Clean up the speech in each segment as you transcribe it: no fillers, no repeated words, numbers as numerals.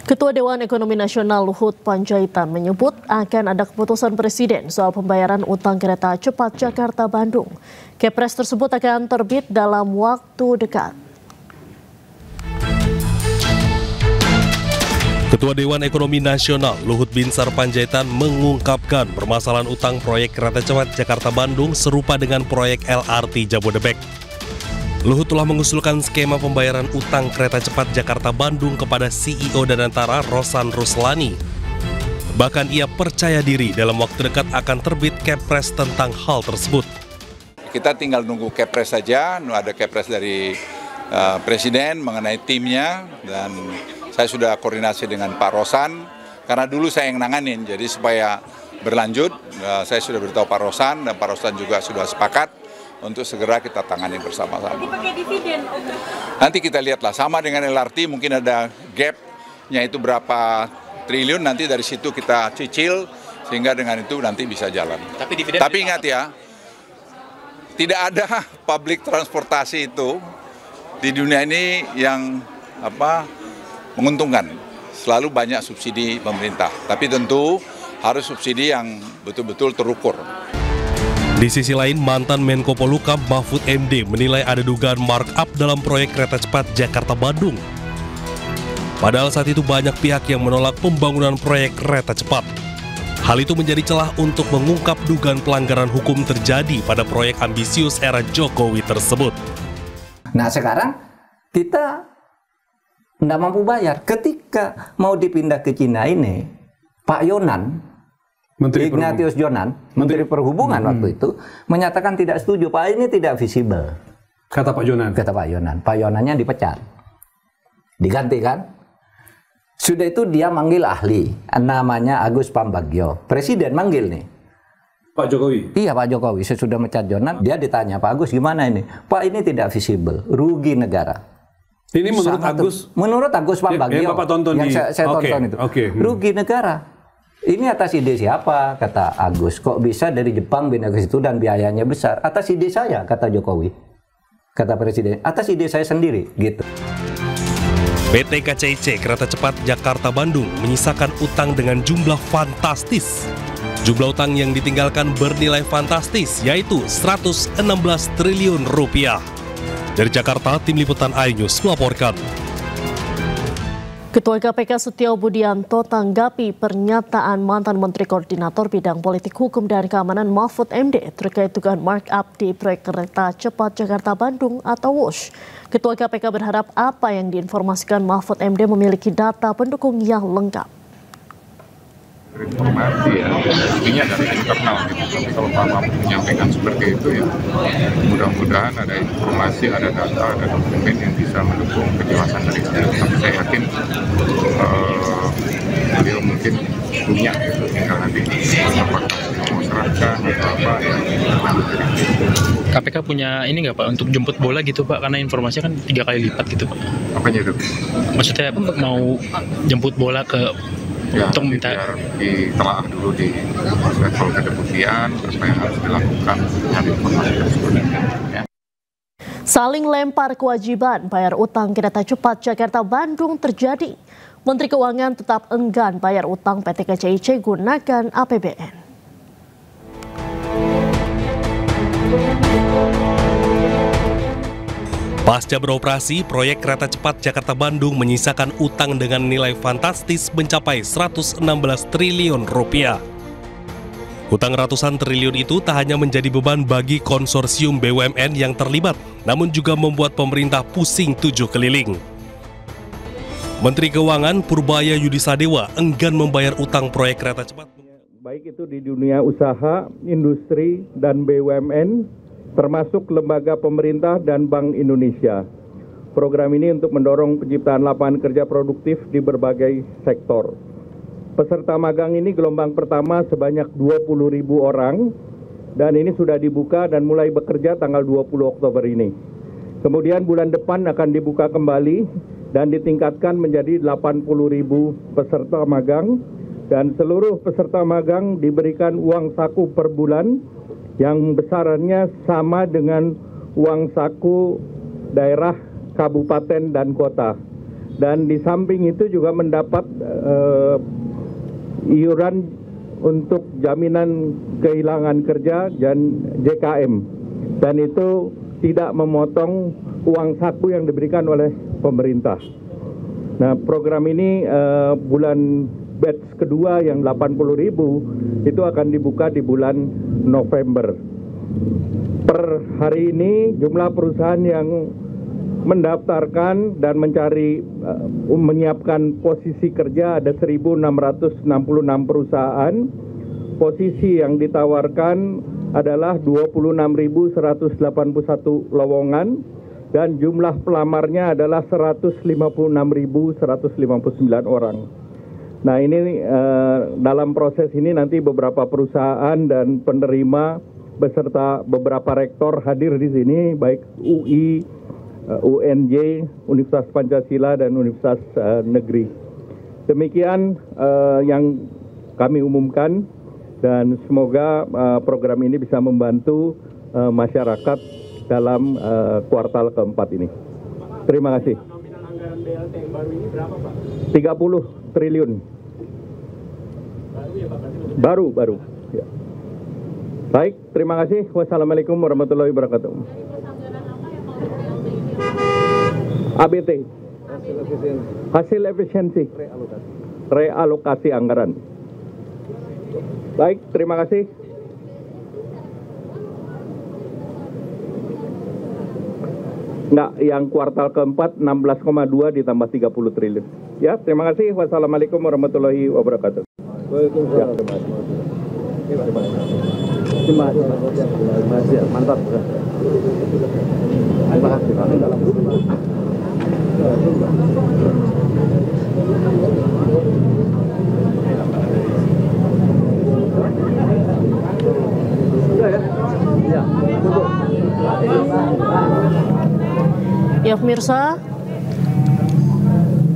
Ketua Dewan Ekonomi Nasional Luhut Panjaitan menyebut akan ada keputusan Presiden soal pembayaran utang kereta cepat Jakarta-Bandung. Kepres tersebut akan terbit dalam waktu dekat. Ketua Dewan Ekonomi Nasional Luhut Binsar Panjaitan mengungkapkan permasalahan utang proyek kereta cepat Jakarta-Bandung serupa dengan proyek LRT Jabodebek. Luhut telah mengusulkan skema pembayaran utang kereta cepat Jakarta-Bandung kepada CEO Danantara Rosan Ruslani. Bahkan ia percaya diri dalam waktu dekat akan terbit Kepres tentang hal tersebut. Kita tinggal nunggu Kepres saja, ada Kepres dari Presiden mengenai timnya, dan saya sudah koordinasi dengan Pak Rosan, karena dulu saya yang nanganin, jadi supaya berlanjut, saya sudah beritahu Pak Rosan, dan Pak Rosan juga sudah sepakat untuk segera kita tangani bersama-sama. Pakai dividen, nanti kita lihatlah, sama dengan LRT mungkin ada gap-nya itu berapa triliun, nanti dari situ kita cicil, sehingga dengan itu nanti bisa jalan. Tapi ingat ya, tidak ada public transportasi itu di dunia ini yang menguntungkan. Selalu banyak subsidi pemerintah, tapi tentu harus subsidi yang betul-betul terukur. Di sisi lain, mantan Menko Polhukam Mahfud MD menilai ada dugaan markup dalam proyek kereta cepat Jakarta-Bandung. Padahal saat itu banyak pihak yang menolak pembangunan proyek kereta cepat. Hal itu menjadi celah untuk mengungkap dugaan pelanggaran hukum terjadi pada proyek ambisius era Jokowi tersebut. Nah sekarang kita tidak mampu bayar. Ketika mau dipindah ke Cina ini, Pak Yonan, Ignatius Jonan, Menteri Perhubungan waktu itu, menyatakan tidak setuju. Pak, ini tidak visible. Kata Pak Yonan. Kata Pak Yonan. Pak Yonannya dipecat. Diganti kan? Sudah itu dia manggil ahli. Namanya Agus Pambagio. Presiden manggil nih. Pak Jokowi? Iya, Pak Jokowi. Sesudah mecat Jonan, dia ditanya, Pak Agus gimana ini? Pak, ini tidak visible. Rugi negara. Ini menurut Agus? Menurut Agus Pambagio. Yang Bapak tonton yang saya tonton itu. Rugi negara. Ini atas ide siapa? Kata Agus. Kok bisa dari Jepang pindah ke situ dan biayanya besar? Atas ide saya, kata Jokowi. Kata Presiden, atas ide saya sendiri, gitu. PT KCIC Kereta Cepat Jakarta-Bandung menyisakan utang dengan jumlah fantastis. Jumlah utang yang ditinggalkan bernilai fantastis, yaitu 116 triliun rupiah. Dari Jakarta, Tim Liputan iNews melaporkan. Ketua KPK Setio Budianto tanggapi pernyataan mantan Menteri Koordinator Bidang Politik Hukum dan Keamanan Mahfud MD terkait dugaan markup di proyek kereta cepat Jakarta-Bandung atau WUSH. Ketua KPK berharap apa yang diinformasikan Mahfud MD memiliki data pendukung yang lengkap. Informasi ya, intinya dari internal gitu. Tapi kalau Pak Mahfud menyampaikan seperti itu ya, mudah-mudahan ada informasi, ada data, ada dokumen yang bisa mendukung penjelasan dari saya. Tapi saya yakin beliau mungkin punya gitu, tinggal nanti apakah mau serahkan atau apa ya. KPK punya ini nggak Pak untuk jemput bola gitu Pak, karena informasinya kan 3 kali lipat gitu Pak. Apanya itu? Maksudnya mau jemput bola ke ya, untuk minta ditelaah dulu di level kedeputian apa yang harus dilakukan dari informasi tersebut. Ya. Saling lempar kewajiban bayar utang kereta cepat Jakarta-Bandung terjadi. Menteri Keuangan tetap enggan bayar utang PT KCIC gunakan APBN. Pasca beroperasi, proyek kereta cepat Jakarta-Bandung menyisakan utang dengan nilai fantastis mencapai 116 triliun rupiah. Utang ratusan triliun itu tak hanya menjadi beban bagi konsorsium BUMN yang terlibat, namun juga membuat pemerintah pusing 7 keliling. Menteri Keuangan Purbaya Yudisadewa enggan membayar utang proyek kereta cepat. Baik itu di dunia usaha, industri, dan BUMN, termasuk lembaga pemerintah dan Bank Indonesia. Program ini untuk mendorong penciptaan lapangan kerja produktif di berbagai sektor. Peserta magang ini gelombang pertama sebanyak 20.000 orang, dan ini sudah dibuka dan mulai bekerja tanggal 20 Oktober ini. Kemudian bulan depan akan dibuka kembali dan ditingkatkan menjadi 80.000 peserta magang, dan seluruh peserta magang diberikan uang saku per bulan yang besarannya sama dengan uang saku daerah, kabupaten, dan kota. dan di samping itu juga mendapat iuran untuk jaminan kehilangan kerja dan JKM, dan itu tidak memotong uang saku yang diberikan oleh pemerintah. Nah, program ini bulan batch kedua yang 80.000 itu akan dibuka di bulan November. Per hari ini jumlah perusahaan yang mendaftarkan dan menyiapkan posisi kerja ada 1.666 perusahaan. Posisi yang ditawarkan adalah 26.181 lowongan dan jumlah pelamarnya adalah 156.159 orang. Nah, ini dalam proses ini nanti beberapa perusahaan dan penerima beserta beberapa rektor hadir di sini, baik UI, UNJ, Universitas Pancasila, dan Universitas Negeri. Demikian yang kami umumkan, dan semoga program ini bisa membantu masyarakat dalam kuartal keempat ini. Terima kasih. Nominal anggaran BLT yang baru ini berapa, Pak? 30 triliun. Baru ya, Pak? Baru. Ya. Baik, terima kasih. Wassalamualaikum warahmatullahi wabarakatuh. ABT, hasil efisiensi, realokasi anggaran. Baik, terima kasih. Enggak, yang kuartal keempat 16,2 ditambah 30 triliun. Ya, terima kasih. Wassalamualaikum warahmatullahi wabarakatuh. Waalaikumsalam. Terima kasih. Mantap. Terima kasih. Ya pemirsa,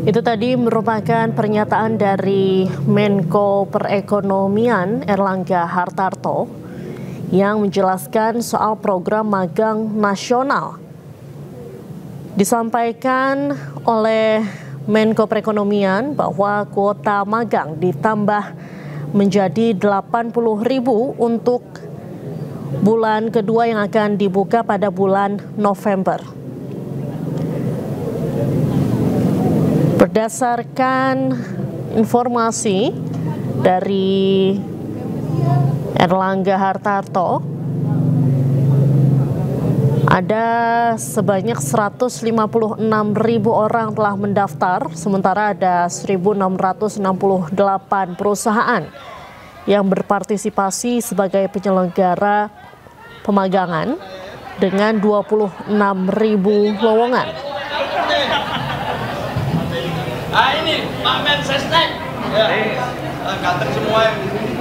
itu tadi merupakan pernyataan dari Menko Perekonomian Erlangga Hartarto yang menjelaskan soal program magang nasional. Disampaikan oleh Menko Perekonomian bahwa kuota magang ditambah menjadi 80.000 untuk bulan kedua yang akan dibuka pada bulan November. Berdasarkan informasi dari Erlangga Hartarto, ada sebanyak 156.000 orang telah mendaftar, sementara ada 1.668 perusahaan yang berpartisipasi sebagai penyelenggara pemagangan dengan 26.000 lowongan. Ah, ini Pak Mensesnek. Ya. Kantor semua yang di sini.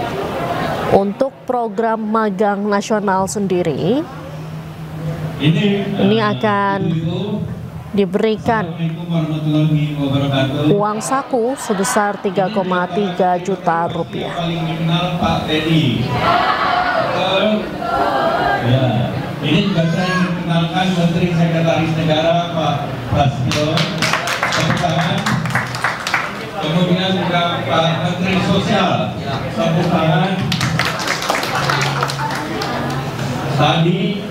Untuk program magang nasional sendiri, ini akan diberikan uang saku sebesar 3,3 juta rupiah. Paling dikenal Pak Teddy. Ya, ini juga saya kenalkan Menteri Sekretaris Negara Pak Prasetyo. Tepuk tangan. Kemudian juga Pak Menteri Sosial. Tepuk tangan. Tadi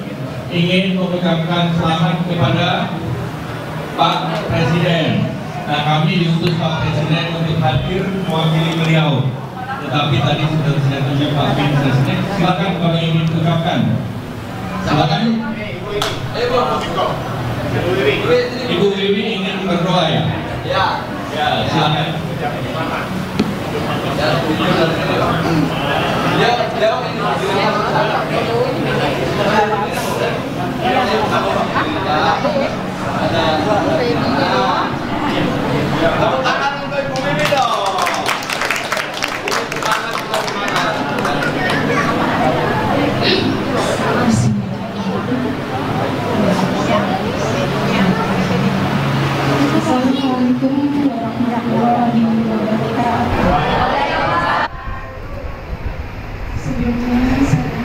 ingin mengucapkan selamat kepada Pak Presiden. Nah, kami diutus Pak Presiden untuk hadir mewakili beliau. Tetapi tadi sudah saya tunjuk Pak Presiden. Silakan kalau ingin ucapkan. Silakan. Ibu Wiwi ingin berdoa ya? Ya. Ya, silakan. Assalamualaikum warahmatullahi wabarakatuh. Sebelumnya saya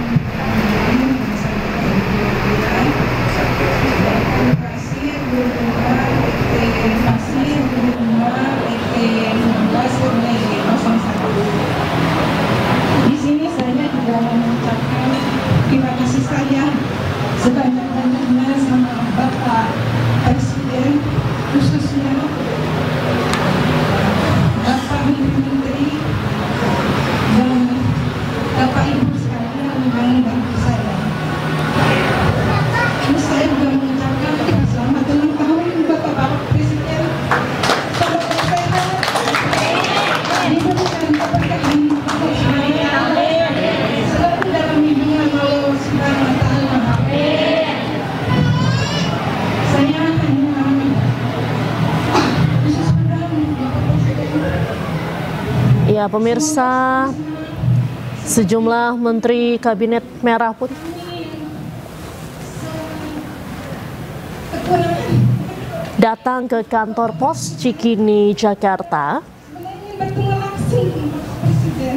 Ya, pemirsa, sejumlah menteri kabinet merah pun datang ke kantor pos Cikini, Jakarta,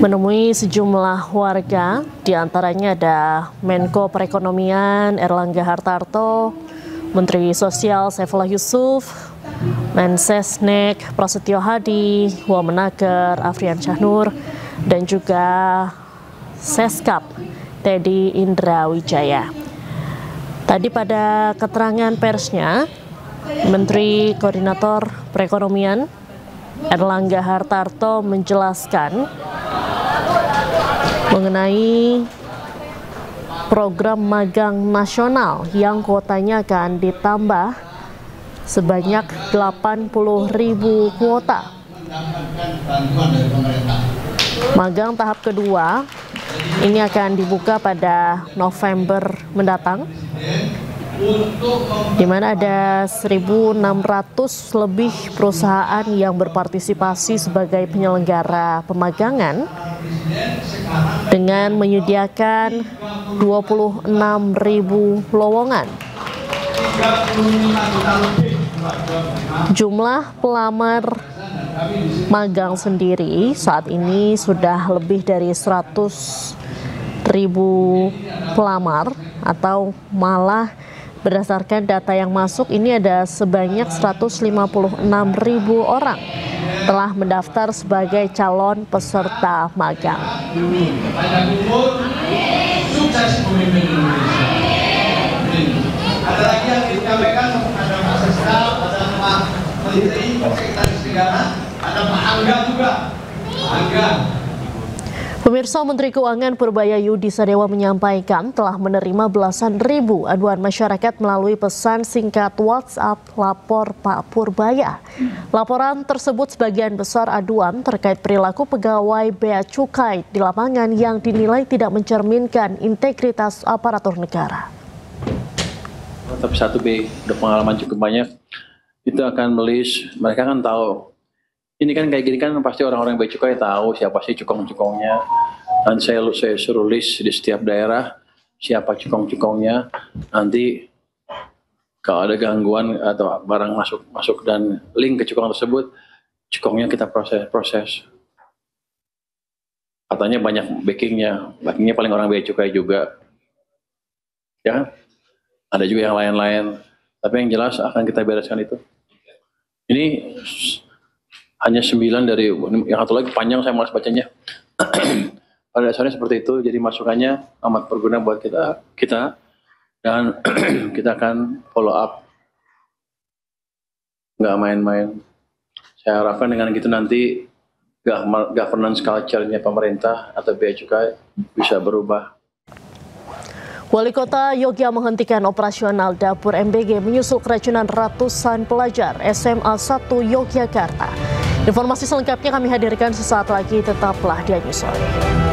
menemui sejumlah warga, diantaranya ada Menko Perekonomian Erlangga Hartarto, Menteri Sosial Saifullah Yusuf, Mensesnek Prasetyo Hadi, Wamenaker Afrian Syahnur, dan juga Seskap Teddy Indra Wijaya. Tadi pada keterangan persnya, Menteri Koordinator Perekonomian Erlangga Hartarto menjelaskan mengenai program magang nasional yang kuotanya akan ditambah sebanyak 80.000 kuota. Magang tahap kedua ini akan dibuka pada November mendatang, di mana ada 1.600 lebih perusahaan yang berpartisipasi sebagai penyelenggara pemagangan dengan menyediakan 26.000 lowongan. Jumlah pelamar magang sendiri saat ini sudah lebih dari 100.000 pelamar, atau malah berdasarkan data yang masuk ini ada sebanyak 156.000 orang telah mendaftar sebagai calon peserta magang. Ada lagi yang disampaikan, ada Pak Seskap, ada Pak Menteri Sekretaris Negara, ada Pak Angga juga. Angga. Pemirsa, Menteri Keuangan Purbaya Yudi Sadewa menyampaikan telah menerima belasan ribu aduan masyarakat melalui pesan singkat WhatsApp Lapor Pak Purbaya. Laporan tersebut sebagian besar aduan terkait perilaku pegawai Bea Cukai di lapangan yang dinilai tidak mencerminkan integritas aparatur negara. Tapi 1B udah pengalaman cukup banyak, itu akan melis, mereka kan tahu. Ini kan kayak gini kan pasti orang-orang Bea Cukai tahu siapa sih cukong-cukongnya. Dan saya suruh list di setiap daerah siapa cukong-cukongnya. Nanti kalau ada gangguan atau barang masuk dan link ke cukong tersebut, cukongnya kita proses. Katanya banyak backingnya paling orang Bea Cukai juga. Ya kan? Ada juga yang lain-lain. Tapi yang jelas akan kita bereskan itu. Ini hanya 9 dari yang satu lagi panjang, saya malas bacanya. Pada dasarnya seperti itu, jadi masukannya amat berguna buat kita dan kita akan follow up, nggak main-main. Saya harapkan dengan gitu nanti governance culture-nya pemerintah atau Bea Cukai bisa berubah. Wali Kota Yogyakarta menghentikan operasional dapur MBG menyusul keracunan ratusan pelajar SMA 1 Yogyakarta. Informasi selengkapnya kami hadirkan sesaat lagi, tetaplah di News Hour.